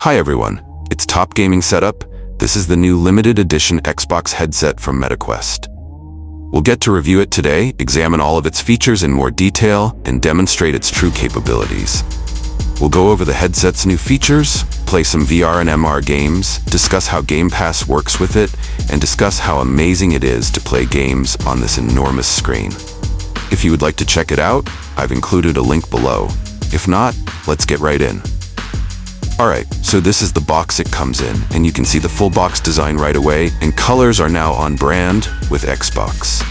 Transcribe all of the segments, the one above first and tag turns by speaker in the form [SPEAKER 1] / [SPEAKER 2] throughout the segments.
[SPEAKER 1] Hi everyone, it's Top Gaming Setup. This is the new limited edition Xbox headset from MetaQuest. We'll get to review it today, examine all of its features in more detail, and demonstrate its true capabilities. We'll go over the headset's new features, play some VR and MR games, discuss how Game Pass works with it, and discuss how amazing it is to play games on this enormous screen. If you would like to check it out, I've included a link below. If not, let's get right in. Alright, so this is the box it comes in, and you can see the full box design right away, and colors are now on brand with Xbox.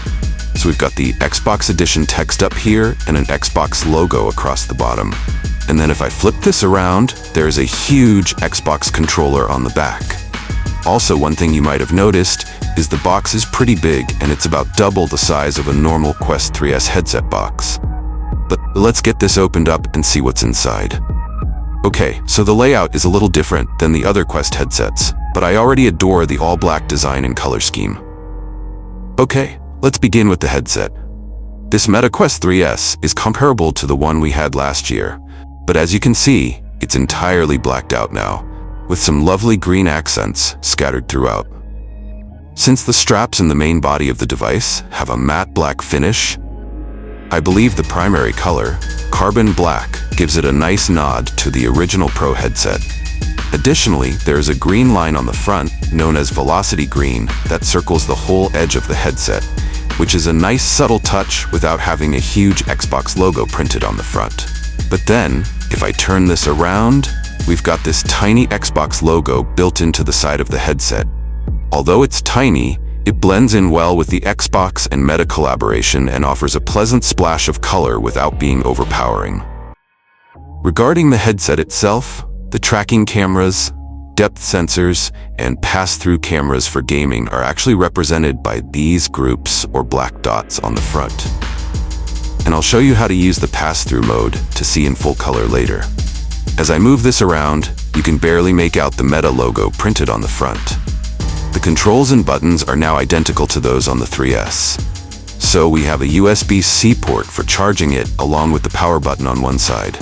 [SPEAKER 1] So we've got the Xbox Edition text up here, and an Xbox logo across the bottom. And then if I flip this around, there's a huge Xbox controller on the back. Also, one thing you might have noticed is the box is pretty big, and it's about double the size of a normal Quest 3S headset box. But let's get this opened up and see what's inside. Okay, so the layout is a little different than the other Quest headsets, but I already adore the all-black design and color scheme. Okay, let's begin with the headset. This MetaQuest 3S is comparable to the one we had last year, but as you can see, it's entirely blacked out now, with some lovely green accents scattered throughout. Since the straps and the main body of the device have a matte black finish, I believe the primary color, carbon black, gives it a nice nod to the original Pro headset. Additionally, there is a green line on the front, known as Velocity Green, that circles the whole edge of the headset, which is a nice subtle touch without having a huge Xbox logo printed on the front. But then, if I turn this around, we've got this tiny Xbox logo built into the side of the headset. Although it's tiny, it blends in well with the Xbox and Meta collaboration and offers a pleasant splash of color without being overpowering. Regarding the headset itself, the tracking cameras, depth sensors, and pass-through cameras for gaming are actually represented by these groups or black dots on the front. And I'll show you how to use the pass-through mode to see in full color later. As I move this around, you can barely make out the Meta logo printed on the front. The controls and buttons are now identical to those on the 3S. So we have a USB-C port for charging it along with the power button on one side.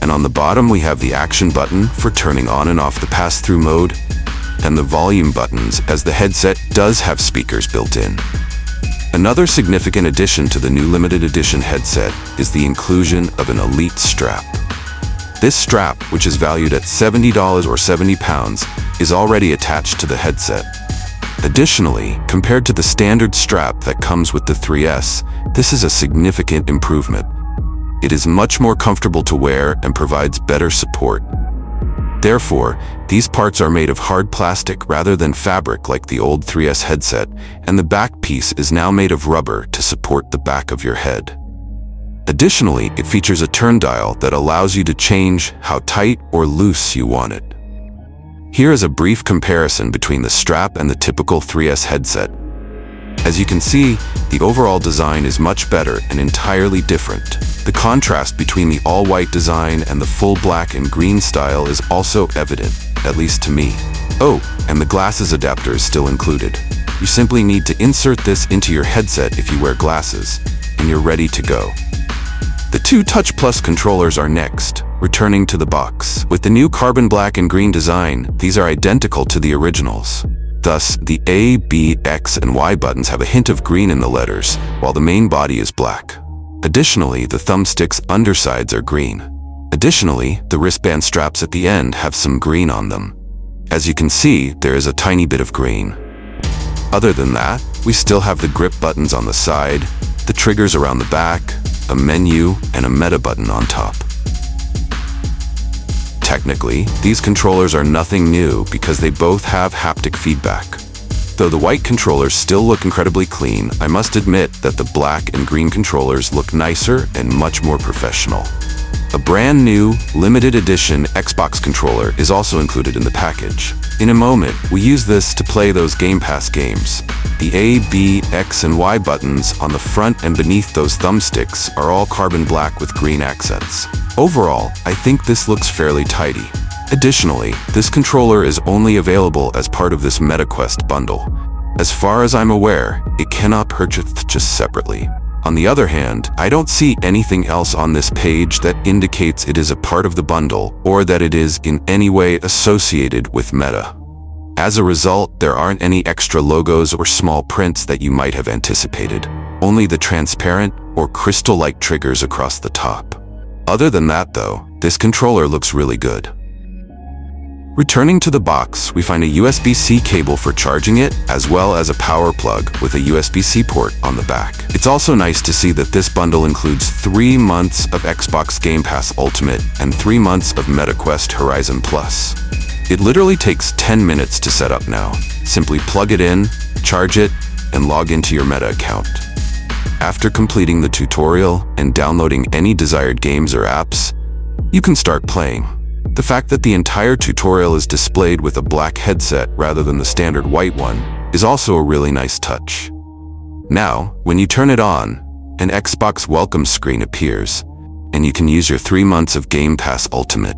[SPEAKER 1] And on the bottom we have the action button for turning on and off the pass-through mode, and the volume buttons as the headset does have speakers built in. Another significant addition to the new limited edition headset is the inclusion of an Elite strap. This strap, which is valued at $70 or 70 pounds, is already attached to the headset. Additionally, compared to the standard strap that comes with the 3S, this is a significant improvement. It is much more comfortable to wear and provides better support. Therefore, these parts are made of hard plastic rather than fabric like the old 3S headset, and the back piece is now made of rubber to support the back of your head. Additionally, it features a turn dial that allows you to change how tight or loose you want it. Here is a brief comparison between the strap and the typical 3S headset. As you can see, the overall design is much better and entirely different. The contrast between the all-white design and the full black and green style is also evident, at least to me. Oh, and the glasses adapter is still included. You simply need to insert this into your headset if you wear glasses, and you're ready to go. The two Touch Plus controllers are next, returning to the box. With the new carbon black and green design, these are identical to the originals. Thus, the A, B, X, and Y buttons have a hint of green in the letters, while the main body is black. Additionally, the thumbstick's undersides are green. Additionally, the wristband straps at the end have some green on them. As you can see, there is a tiny bit of green. Other than that, we still have the grip buttons on the side, the triggers around the back, a menu, and a Meta button on top. Technically, these controllers are nothing new because they both have haptic feedback. Though the white controllers still look incredibly clean, I must admit that the black and green controllers look nicer and much more professional. A brand new, limited edition Xbox controller is also included in the package. In a moment, we use this to play those Game Pass games. The A, B, X, and Y buttons on the front and beneath those thumbsticks are all carbon black with green accents. Overall, I think this looks fairly tidy. Additionally, this controller is only available as part of this MetaQuest bundle. As far as I'm aware, it cannot purchase just separately. On the other hand, I don't see anything else on this page that indicates it is a part of the bundle or that it is in any way associated with Meta. As a result, there aren't any extra logos or small prints that you might have anticipated, only the transparent or crystal-like triggers across the top. Other than that though, this controller looks really good. Returning to the box, we find a USB-C cable for charging it, as well as a power plug with a USB-C port on the back. It's also nice to see that this bundle includes 3 months of Xbox Game Pass Ultimate and 3 months of MetaQuest Horizon Plus. It literally takes 10 minutes to set up now. Simply plug it in, charge it, and log into your Meta account. After completing the tutorial and downloading any desired games or apps, you can start playing. The fact that the entire tutorial is displayed with a black headset rather than the standard white one is also a really nice touch. Now, when you turn it on, an Xbox welcome screen appears, and you can use your 3 months of Game Pass Ultimate.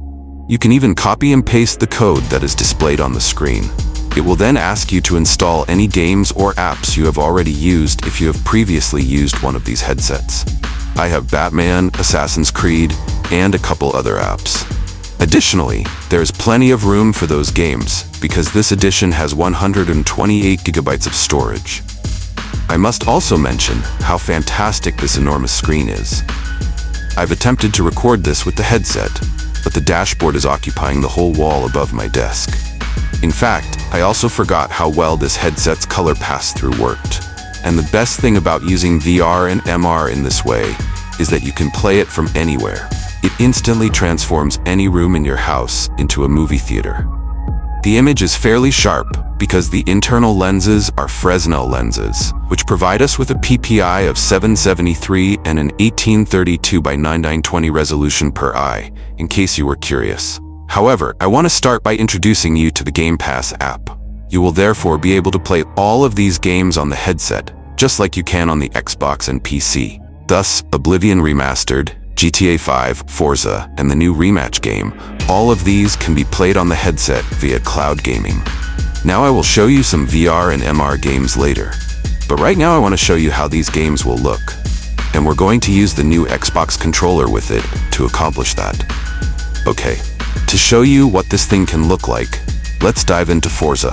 [SPEAKER 1] You can even copy and paste the code that is displayed on the screen. It will then ask you to install any games or apps you have already used if you have previously used one of these headsets. I have Batman, Assassin's Creed, and a couple other apps. Additionally, there is plenty of room for those games because this edition has 128 gigabytes of storage. I must also mention how fantastic this enormous screen is. I've attempted to record this with the headset, but the dashboard is occupying the whole wall above my desk. In fact, I also forgot how well this headset's color pass-through worked. And the best thing about using VR and MR in this way is that you can play it from anywhere. It instantly transforms any room in your house into a movie theater. The image is fairly sharp because the internal lenses are Fresnel lenses, which provide us with a PPI of 773 and an 1832 by 9920 resolution per eye, in case you were curious. However, I want to start by introducing you to the Game Pass app. You will therefore be able to play all of these games on the headset, just like you can on the Xbox and PC. Thus, Oblivion Remastered, GTA 5, Forza, and the new Rematch game, all of these can be played on the headset via cloud gaming. Now I will show you some VR and MR games later, but right now I want to show you how these games will look. And we're going to use the new Xbox controller with it to accomplish that. Okay, to show you what this thing can look like, let's dive into Forza.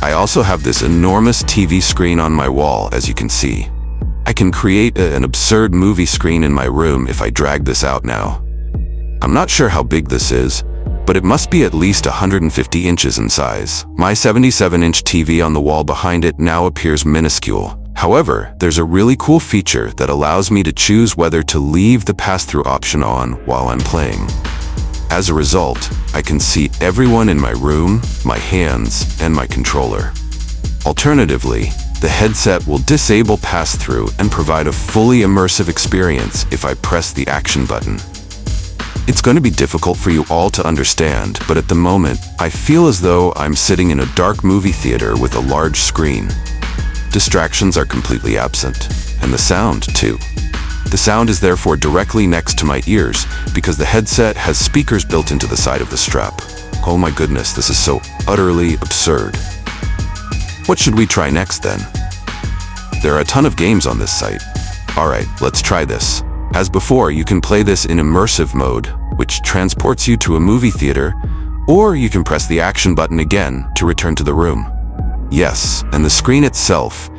[SPEAKER 1] I also have this enormous TV screen on my wall, as you can see. I can create an absurd movie screen in my room if I drag this out now. I'm not sure how big this is, but it must be at least 150 inches in size. My 77-inch TV on the wall behind it now appears minuscule. However, there's a really cool feature that allows me to choose whether to leave the pass-through option on while I'm playing. As a result, I can see everyone in my room, my hands, and my controller. Alternatively, the headset will disable pass-through and provide a fully immersive experience if I press the action button. It's going to be difficult for you all to understand, but at the moment, I feel as though I'm sitting in a dark movie theater with a large screen. Distractions are completely absent, and the sound, too. The sound is therefore directly next to my ears because the headset has speakers built into the side of the strap. Oh my goodness, this is so utterly absurd. What should we try next then? There are a ton of games on this site. Alright, let's try this. As before, you can play this in immersive mode, which transports you to a movie theater, or you can press the action button again to return to the room. Yes, and the screen itself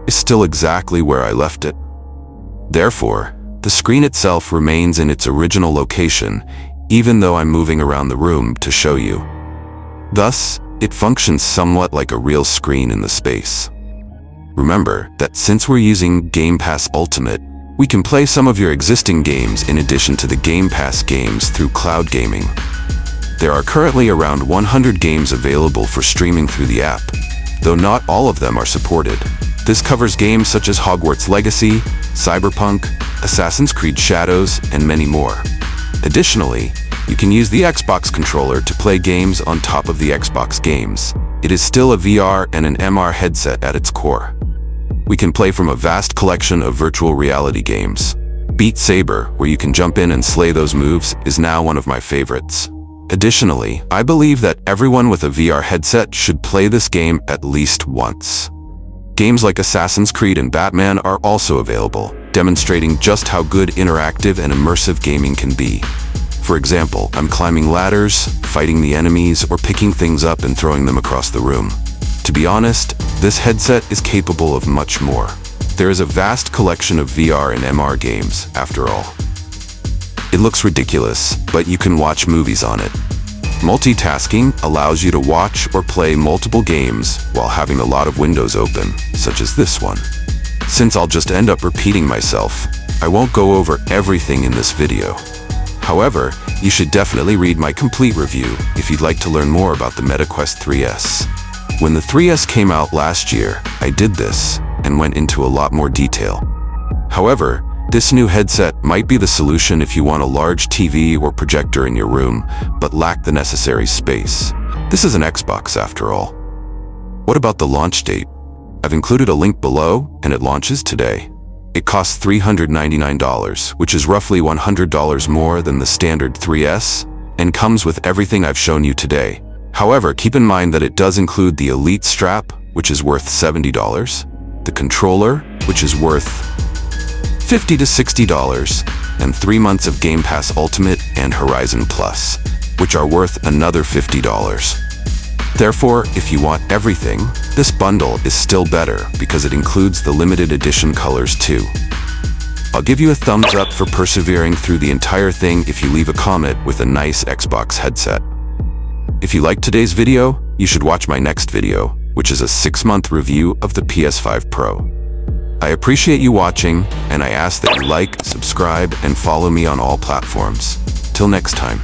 [SPEAKER 1] is still exactly where I left it. Therefore, the screen itself remains in its original location, even though I'm moving around the room to show you. Thus, it functions somewhat like a real screen in the space. Remember that since we're using Game Pass Ultimate, we can play some of your existing games in addition to the Game Pass games through cloud gaming. There are currently around 100 games available for streaming through the app, though not all of them are supported. This covers games such as Hogwarts Legacy, Cyberpunk, Assassin's Creed Shadows, and many more. Additionally, you can use the Xbox controller to play games on top of the Xbox games. It is still a VR and an MR headset at its core. We can play from a vast collection of virtual reality games. Beat Saber, where you can jump in and slay those moves, is now one of my favorites. Additionally, I believe that everyone with a VR headset should play this game at least once. Games like Assassin's Creed and Batman are also available, demonstrating just how good interactive and immersive gaming can be. For example, I'm climbing ladders, fighting the enemies, or picking things up and throwing them across the room. To be honest, this headset is capable of much more. There is a vast collection of VR and MR games, after all. It looks ridiculous, but you can watch movies on it. Multitasking allows you to watch or play multiple games while having a lot of windows open, such as this one. Since I'll just end up repeating myself, I won't go over everything in this video. However, you should definitely read my complete review if you'd like to learn more about the MetaQuest 3S. When the 3S came out last year, I did this and went into a lot more detail. However, this new headset might be the solution if you want a large TV or projector in your room, but lack the necessary space. This is an Xbox after all. What about the launch date? I've included a link below, and it launches today. It costs $399, which is roughly $100 more than the standard 3S, and comes with everything I've shown you today. However, keep in mind that it does include the Elite strap, which is worth $70, the controller, which is worth $50 to $60, and 3 months of Game Pass Ultimate and Horizon Plus, which are worth another $50. Therefore, if you want everything, this bundle is still better because it includes the limited edition colors too. I'll give you a thumbs up for persevering through the entire thing if you leave a comment with a nice Xbox headset. If you liked today's video, you should watch my next video, which is a 6-month review of the PS5 Pro. I appreciate you watching, and I ask that you like, subscribe, and follow me on all platforms. Till next time.